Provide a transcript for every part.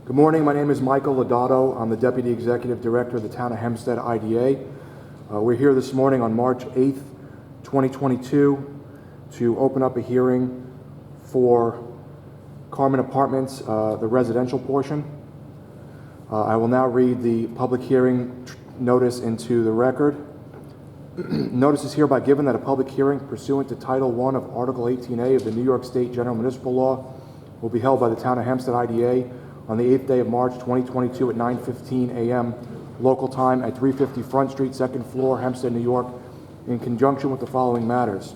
Good morning. My name is Michael Lodato. I'm the Deputy Executive Director of the Town of Hempstead IDA. We're here this morning on March 8th, 2022 to open up a hearing for Carman Apartments, the residential portion. I will now read the public hearing notice into the record. Notice is hereby given that a public hearing pursuant to Title I of Article 18A of the New York State General Municipal Law will be held by the Town of Hempstead IDA on the 8th day of March 2022 at 9:15 a.m. local time at 350 Front Street, 2nd floor, Hempstead, New York, in conjunction with the following matters.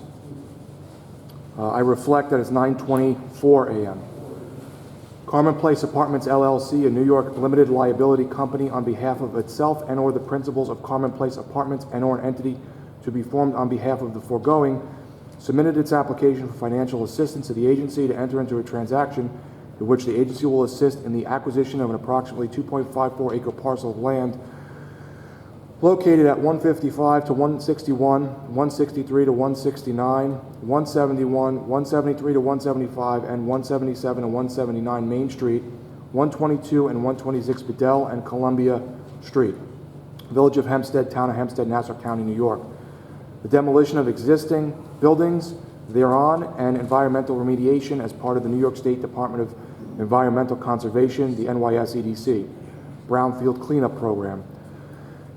I reflect that it's 9:24 a.m. Carman Place Apartments, LLC, a New York limited liability company on behalf of itself and or the principals of Carman Place Apartments and or an entity to be formed on behalf of the foregoing, submitted its application for financial assistance to the agency to enter into a transaction in which the agency will assist in the acquisition of an approximately 2.54 acre parcel of land located at 155 to 161, 163 to 169, 171, 173 to 175, and 177 and 179 Main Street, 122 and 126 Bedell and Columbia Street, Village of Hempstead, Town of Hempstead, Nassau County, New York. The demolition of existing buildings thereon and environmental remediation as part of the New York State Department of Environmental Conservation, the NYSEDC, Brownfield Cleanup Program.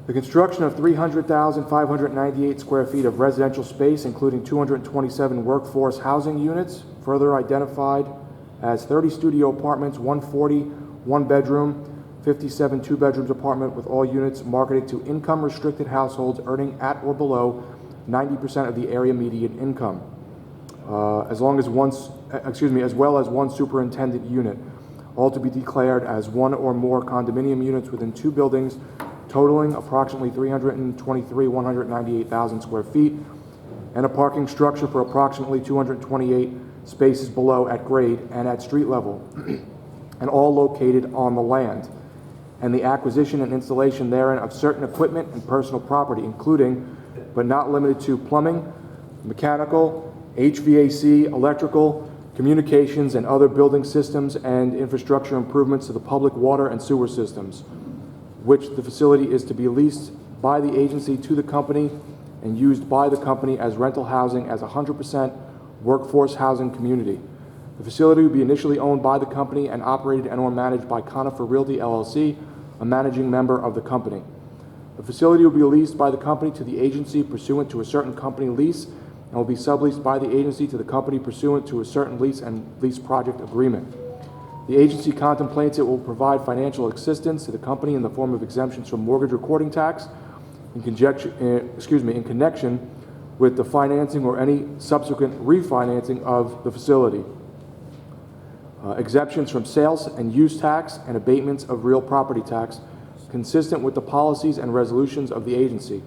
The construction of 300,598 square feet of residential space, including 227 workforce housing units, further identified as 30 studio apartments, 140 one-bedroom, 57 two-bedrooms apartment with all units marketed to income-restricted households earning at or below 90% of the area median income, as well as one superintendent unit, all to be declared as one or more condominium units within two buildings totaling approximately 198,000 square feet, and a parking structure for approximately 228 spaces below at grade and at street level, and all located on the land, and the acquisition and installation therein of certain equipment and personal property, including, but not limited to, plumbing, mechanical, HVAC, electrical, communications, and other building systems and infrastructure improvements to the public water and sewer systems, which the facility is to be leased by the agency to the company and used by the company as rental housing as 100% workforce housing community. The facility will be initially owned by the company and operated and or managed by Conifer Realty, LLC, a managing member of the company. The facility will be leased by the company to the agency pursuant to a certain company lease and will be subleased by the agency to the company pursuant to a certain lease and lease project agreement. The agency contemplates it will provide financial assistance to the company in the form of exemptions from mortgage recording tax in connection with the financing or any subsequent refinancing of the facility. Exemptions from sales and use tax and abatements of real property tax consistent with the policies and resolutions of the agency.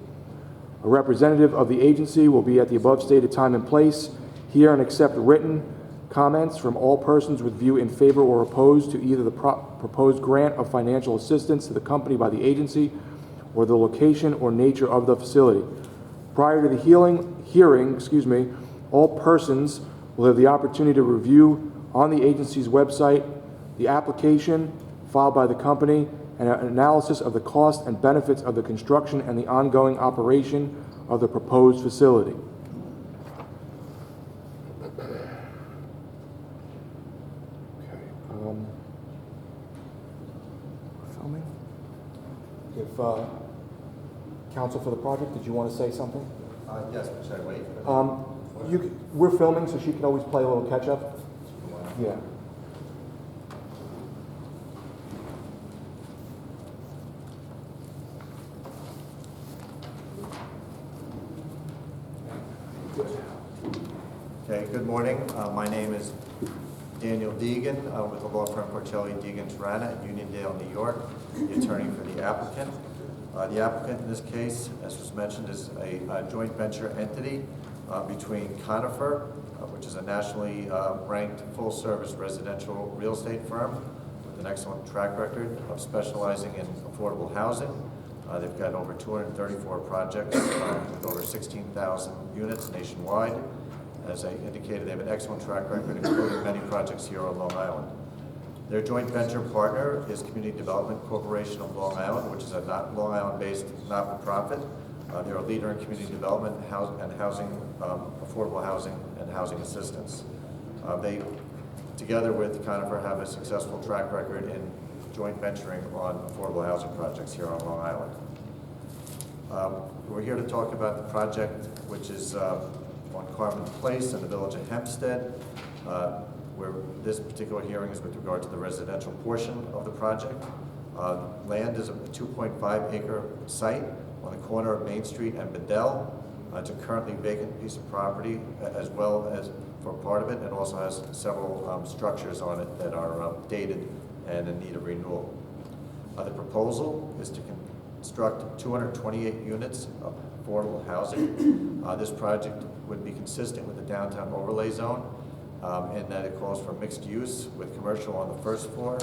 A representative of the agency will be at the above stated time and place, hear and accept written comments from all persons with view in favor or opposed to either the proposed grant of financial assistance to the company by the agency or the location or nature of the facility. Prior to the hearing, all persons will have the opportunity to review on the agency's website the application filed by the company and an analysis of the cost and benefits of the construction and the ongoing operation of the proposed facility. Filming. If counsel for the project, did you want to say something? Yes, but should I wait? We're filming, so she can always play a little catch up. Yeah. Okay, good morning. My name is Daniel Deegan with the law firm Porcelli, Deegan, Tirana in Uniondale, New York, the attorney for the applicant. The applicant in this case, as was mentioned, is a joint venture entity between Conifer, which is a nationally ranked full-service residential real estate firm with an excellent track record of specializing in affordable housing. They've got over 234 projects with over 16,000 units nationwide. As I indicated, they have an excellent track record, including many projects here on Long Island. Their joint venture partner is Community Development Corporation of Long Island, which is a Long Island-based not-for-profit. They're a leader in community development and housing, affordable housing and housing assistance. They, together with Conifer, have a successful track record in joint venturing on affordable housing projects here on Long Island. We're here to talk about the project, which is on Carman Place in the village of Hempstead, where this particular hearing is with regard to the residential portion of the project. Land is a 2.5 acre site on the corner of Main Street and Bedell. It's a currently vacant piece of property, as well as for part of it. It also has several structures on it that are dated and in need of renewal. The proposal is to construct 228 units of affordable housing. This project would be consistent with the downtown overlay zone in that it calls for mixed use with commercial on the first floor.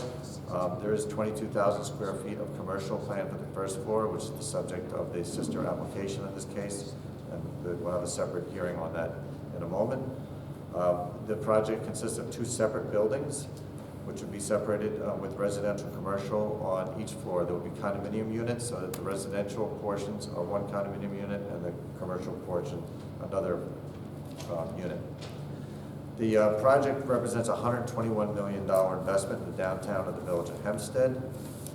There is 22,000 square feet of commercial planned for the first floor, which is the subject of the sister application in this case, and we'll have a separate hearing on that in a moment. The project consists of 2 separate buildings, which would be separated with residential commercial on each floor. There will be condominium units, so that the residential portions are one condominium unit and the commercial portion another unit. The project represents a $121 million investment in the downtown of the village of Hempstead.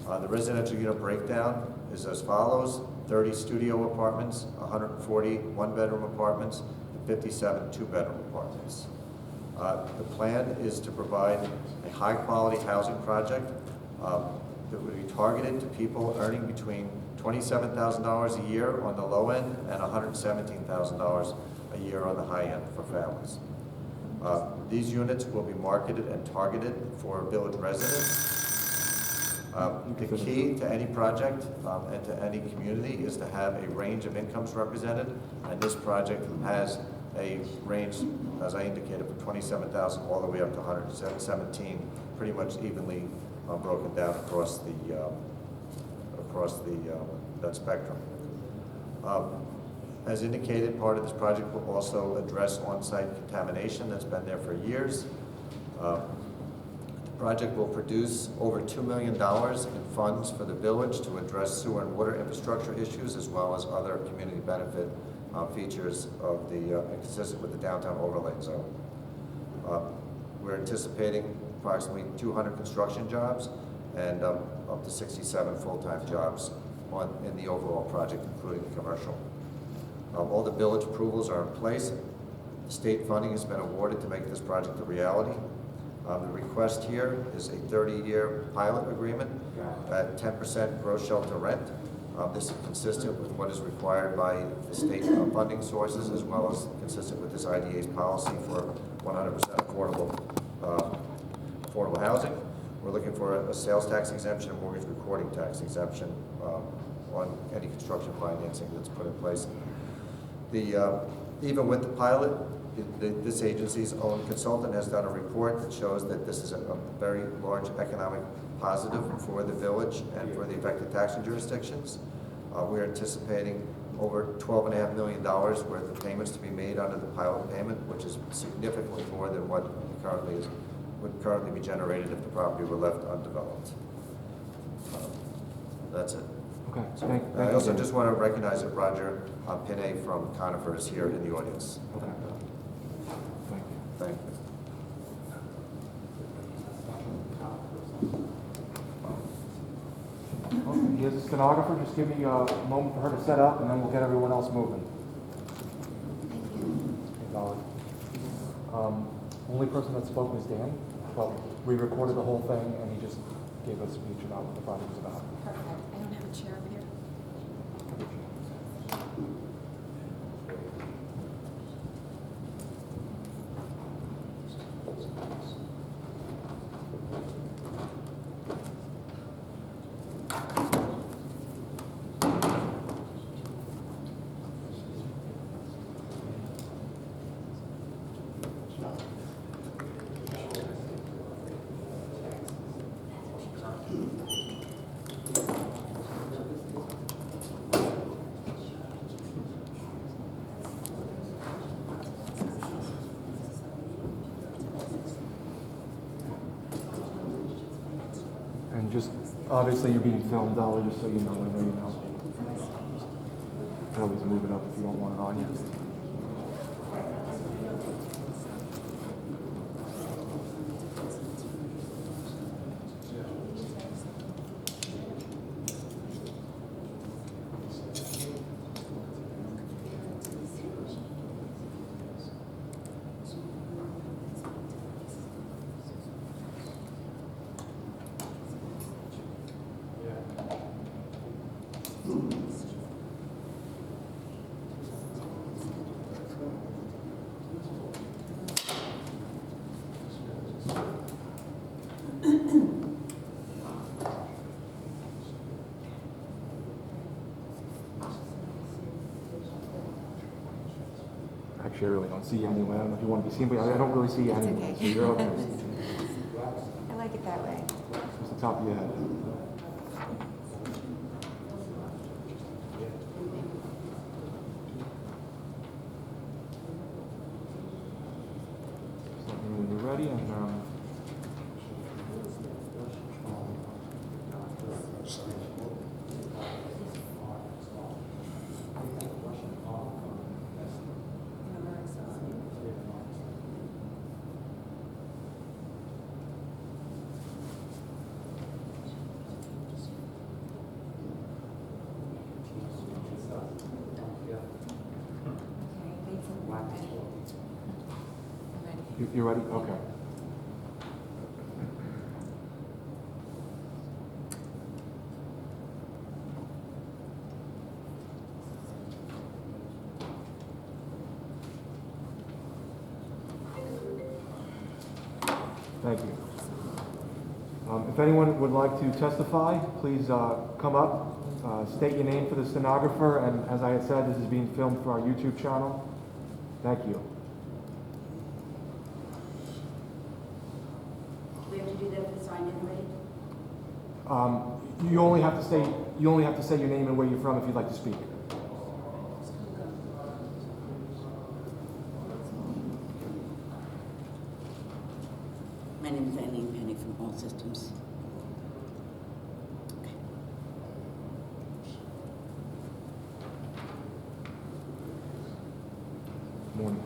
The residential unit breakdown is as follows: 30 studio apartments, 140 one-bedroom apartments, and 57 two-bedroom apartments. The plan is to provide a high-quality housing project that would be targeted to people earning between $27,000 a year on the low end and $117,000 a year on the high end for families. These units will be marketed and targeted for village residents. The key to any project and to any community is to have a range of incomes represented, and this project has a range, as I indicated, from $27,000 all the way up to $117,000, pretty much evenly broken down across that spectrum. As indicated, part of this project will also address on-site contamination that's been there for years. The project will produce over $2 million in funds for the village to address sewer and water infrastructure issues, as well as other community benefit features of consistent with the downtown overlay zone. We're anticipating approximately 200 construction jobs and up to 67 full-time jobs in the overall project, including the commercial. All the village approvals are in place. State funding has been awarded to make this project a reality. The request here is a 30-year pilot agreement at 10% gross shelter rent. This is consistent with what is required by the state funding sources, as well as consistent with this IDA's policy for 100% affordable housing. We're looking for a sales tax exemption and mortgage recording tax exemption on any construction financing that's put in place. Even with the pilot, this agency's own consultant has done a report that shows that this is a very large economic positive for the village and for the affected taxing jurisdictions. We're anticipating over $12.5 million worth of payments to be made under the pilot payment, which is significantly more than what would currently be generated if the property were left undeveloped. That's it. Okay, thank I you. also just want to recognize that Roger Pinay from Conifer is here in the audience. Okay. Thank you. Thank you. Okay, here's a stenographer. Just give me a moment for her to set up, and then we'll get everyone else moving. Valid. Only person that spoke was Dan, but we recorded the whole thing, and he just gave us a speech about what the project was about. Perfect. I don't have a chair over here. And just, obviously you're being filmed, Dolly, just so you know, I know you know. You can always move it up if you don't want it on you. Actually, I really don't see you anyway. I don't know if you want to be seen, but I don't really see you That's anyway. okay. So you're okay. I like it that way. Just the top of your head. Just let me know when you're ready, and you're ready? Okay. Thank you. If anyone would like to testify, please come up, state your name for the stenographer, and as I had said, this is being filmed for our YouTube channel. Thank you. Do we have to do that for the sign anyway? You only have to say your name and where you're from if you'd like to speak. My name is Eileen Penny from All Systems. Morning.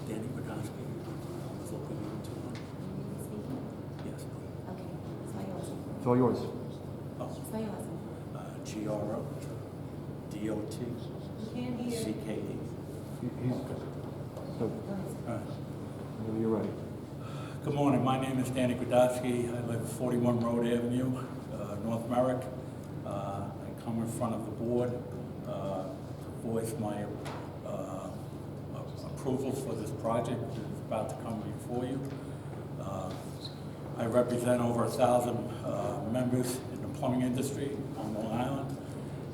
Danny Brodowski, local YouTube. Yes, please. Okay, spell your last name. It's all yours. Oh, Spell your last name. GRO-DOT-CKE. He's, so, whenever you're ready. Good morning, my name is Danny Brodowski. I live 41 Road Avenue, North Merrick. I come in front of the board to voice my approval for this project that is about to come before you. I represent over 1,000 members in the plumbing industry on Long Island,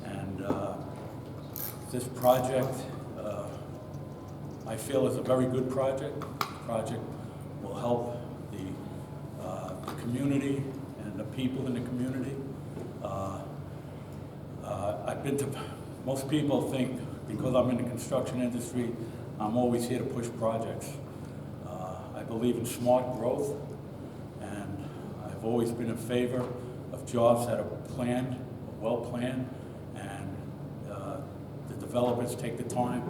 and this project I feel is a very good project. The project will help the community and the people in the community. I've been to, most people think because I'm in the construction industry, I'm always here to push projects. I believe in smart growth, and I've always been in favor of jobs that are planned, well planned, and the developers take the time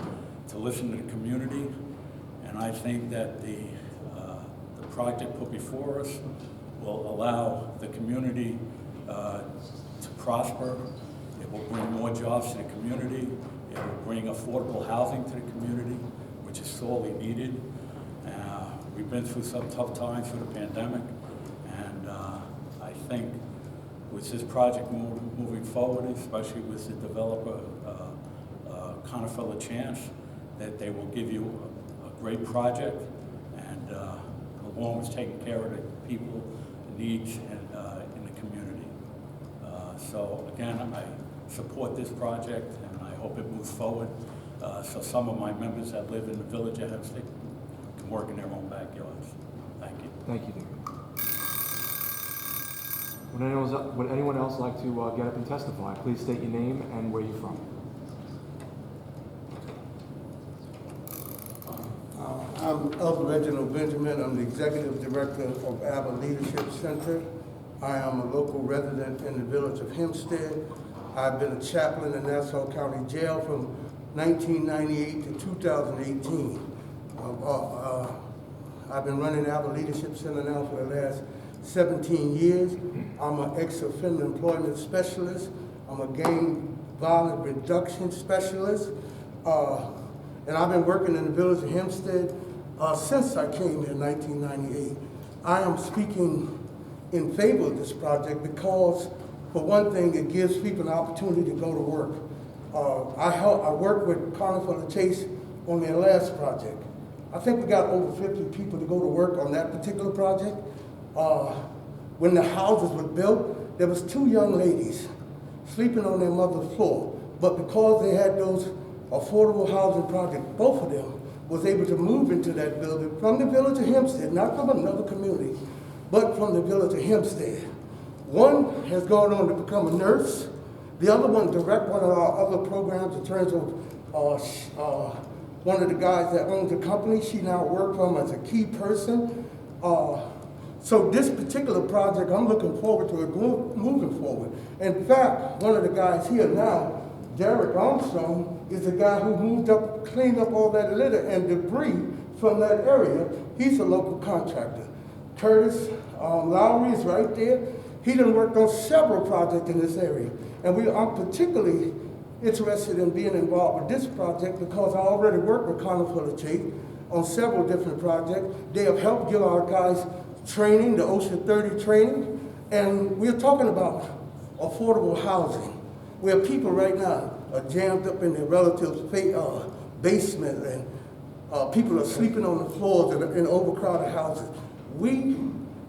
to listen to the community. And I think that the project put before us will allow the community to prosper. It will bring more jobs to the community. It will bring affordable housing to the community, which is sorely needed. We've been through some tough times through the pandemic, and I think with this project moving forward, especially with the developer, Conifer Chance, that they will give you a great project, and along with taking care of the people, the needs, and in the community. So again, I support this project, and I hope it moves forward. So some of my members that live in the village of Hempstead can work in their own backyards. Thank you. Thank you, David. Would anyone else like to get up and testify? Please state your name and where you're from. I'm Reginald Benjamin. I'm the Executive Director of ABBA Leadership Center I am a local resident in the village of Hempstead. I've been a chaplain in Nassau County Jail from 1998 to 2018. I've been running Alpha Leadership Center now for the last 17 years. I'm an ex-offender employment specialist. I'm a gang violence reduction specialist. And I've been working in the village of Hempstead since I came here in 1998. I am speaking in favor of this project because, for one thing, it gives people an opportunity to go to work. I worked with Carman Chase on their last project. I think we got over 50 people to go to work on that particular project. When the houses were built, there was 2 young ladies sleeping on their mother's floor. But because they had those affordable housing projects, both of them was able to move into that building from the village of Hempstead, not from another community, but from the village of Hempstead. One has gone on to become a nurse. The other one direct one of our other programs in terms of one of the guys that owns the company. She now works for him as a key person. So this particular project, I'm looking forward to it moving forward. In fact, one of the guys here now, Derek Armstrong, is the guy who moved up, cleaned up all that litter and debris from that area. He's a local contractor. Curtis Lowry is right there. He done worked on several projects in this area. And I'm particularly interested in being involved with this project because I already worked with Carman Chase on several different projects. They have helped give our guys training, the OSHA 30 training. And we're talking about affordable housing, where people right now are jammed up in their relatives' basement and people are sleeping on the floors in overcrowded houses. We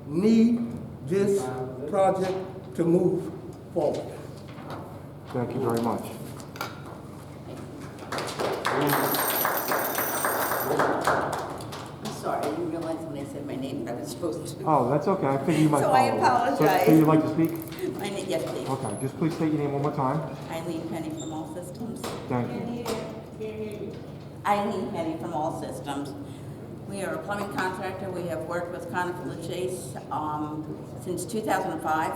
need this project to move forward. Thank you very much. I'm sorry, I didn't realize when I said my name that I was supposed to. Oh, that's okay. I figured you might So follow I it. apologize. So you'd like to speak? My name, yes, please. Okay, just please state your name one more time. Eileen Penny from All Systems. Thank you. Eileen Penny from All Systems. We are a plumbing contractor. We have worked with Carman Chase since 2005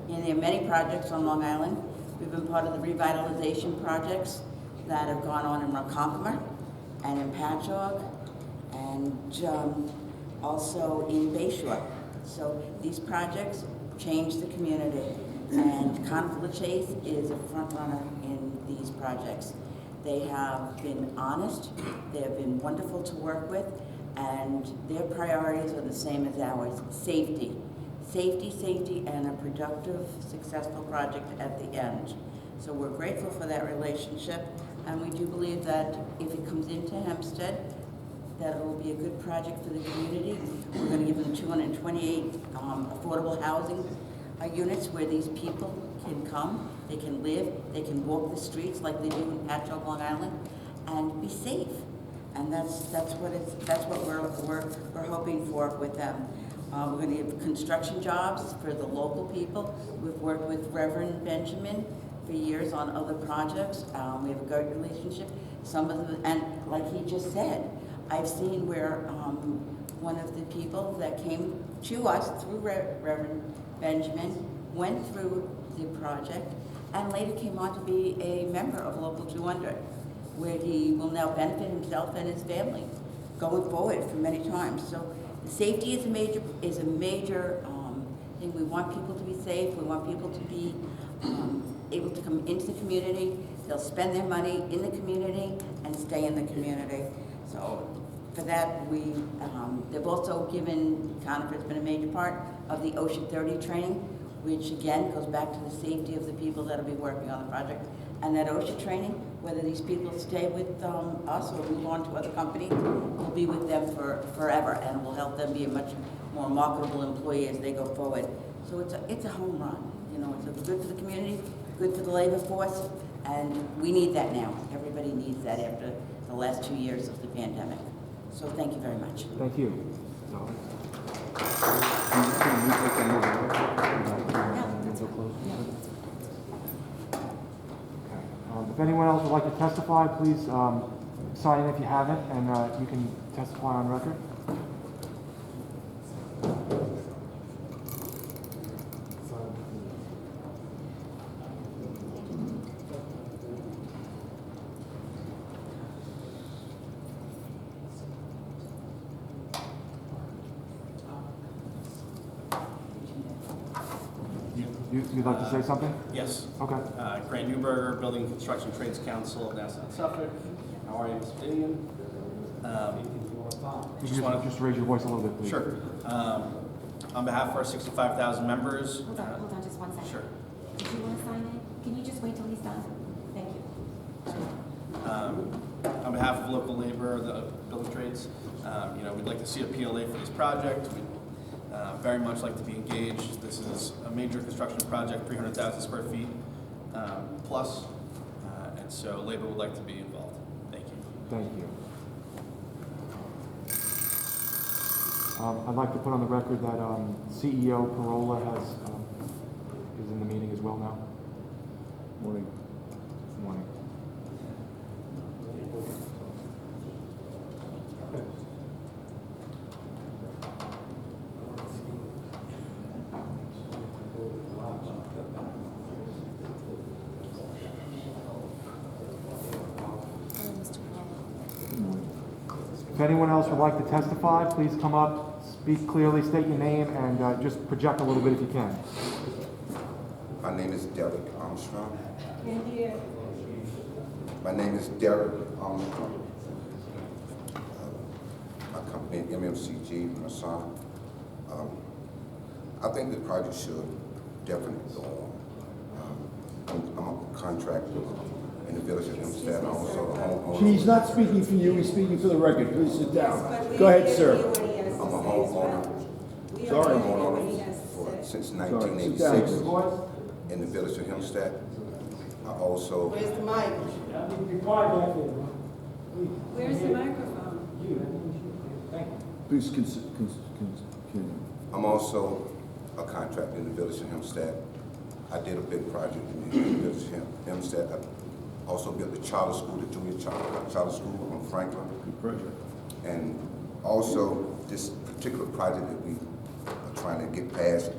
in their many projects on Long Island. We've been part of the revitalization projects that have gone on in Ronkonkoma and in Patchogue and also in Bayshore. So these projects change the community, and Carman Chase is a front runner in these projects. They have been honest, they have been wonderful to work with, and their priorities are the same as ours: safety. Safety, safety, and a productive, successful project at the end. So we're grateful for that relationship, and we do believe that if it comes into Hempstead, that it will be a good project for the community. We're going to give them 228 affordable housing units where these people can come, they can live, they can walk the streets like they do in Patchogue, Long Island, and be safe. And that's what we're hoping for with them. We're going to give construction jobs for the local people. We've worked with Reverend Benjamin for years on other projects. We have a good relationship. Some of them, and like he just said, I've seen where one of the people that came to us through Reverend Benjamin went through the project and later came on to be a member of Local 200, where he will now benefit himself and his family going forward for many times. So safety is a major thing. We want people to be safe. We want people to be able to come into the community. They'll spend their money in the community and stay in the community. So for that, they've also given, Conifer's been a major part of the OSHA 30 training, which again goes back to the safety of the people that will be working on the project. And that OSHA training, whether these people stay with us or move on to other companies, will be with them for forever, and will help them be a much more marketable employee as they go forward. So it's a home run. You know, it's good for the community, good for the labor force, and we need that now. Everybody needs that after the last 2 years of the pandemic. So thank you very much. Thank you. If anyone else would like to testify, please sign in if you haven't, and you can testify on record. You'd like to say something? Yes. Okay. Grant Newberger, Building and Construction Trades Council of Nassau and Suffolk. How are you, Mr. Dinian? You can just raise your voice a little bit, please. Sure. On behalf of our 65,000 members. Hold on just 1 second. Sure. Did you want to sign it? Can you just wait till he's done? Thank you. On behalf of local labor, the building trades, we'd like to see a PLA for this project. We'd very much like to be engaged. This is a major construction project, 300,000 square feet plus, and so labor would like to be involved. Thank you. Thank you. I'd like to put on the record that CEO Parola is in the meeting as well now. Morning. Morning. If anyone else would like to testify, please come up, speak clearly, state your name, and just project a little bit if you can. My name is Derek Armstrong. My name is Derek Armstrong. My company, MMCG, my son. I think the project should definitely go on. I'm a contractor in the village of Hempstead, and also a homeowner. He's not speaking for you, he's speaking for the record. Please sit down. Go ahead, sir. I'm a homeowner. Sorry. I'm a homeowner since Sorry, 1986 sit down. in the village of Hempstead. I also. Where's the mic? Where's the microphone? Please continue. I'm also a contractor in the village of Hempstead. I did a big project in the village of Hempstead. I also built the charter school, the junior charter school on Franklin. Good project. And also this particular project that we are trying to get past,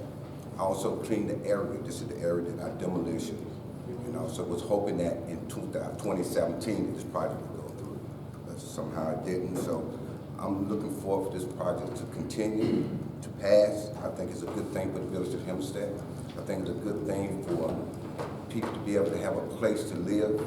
I also cleaned the area. This is the area that I demolition. So I was hoping that in 2017 this project would go through. But somehow it didn't. So I'm looking forward for this project to continue to pass. I think it's a good thing for the village of Hempstead. I think it's a good thing for people to be able to have a place to live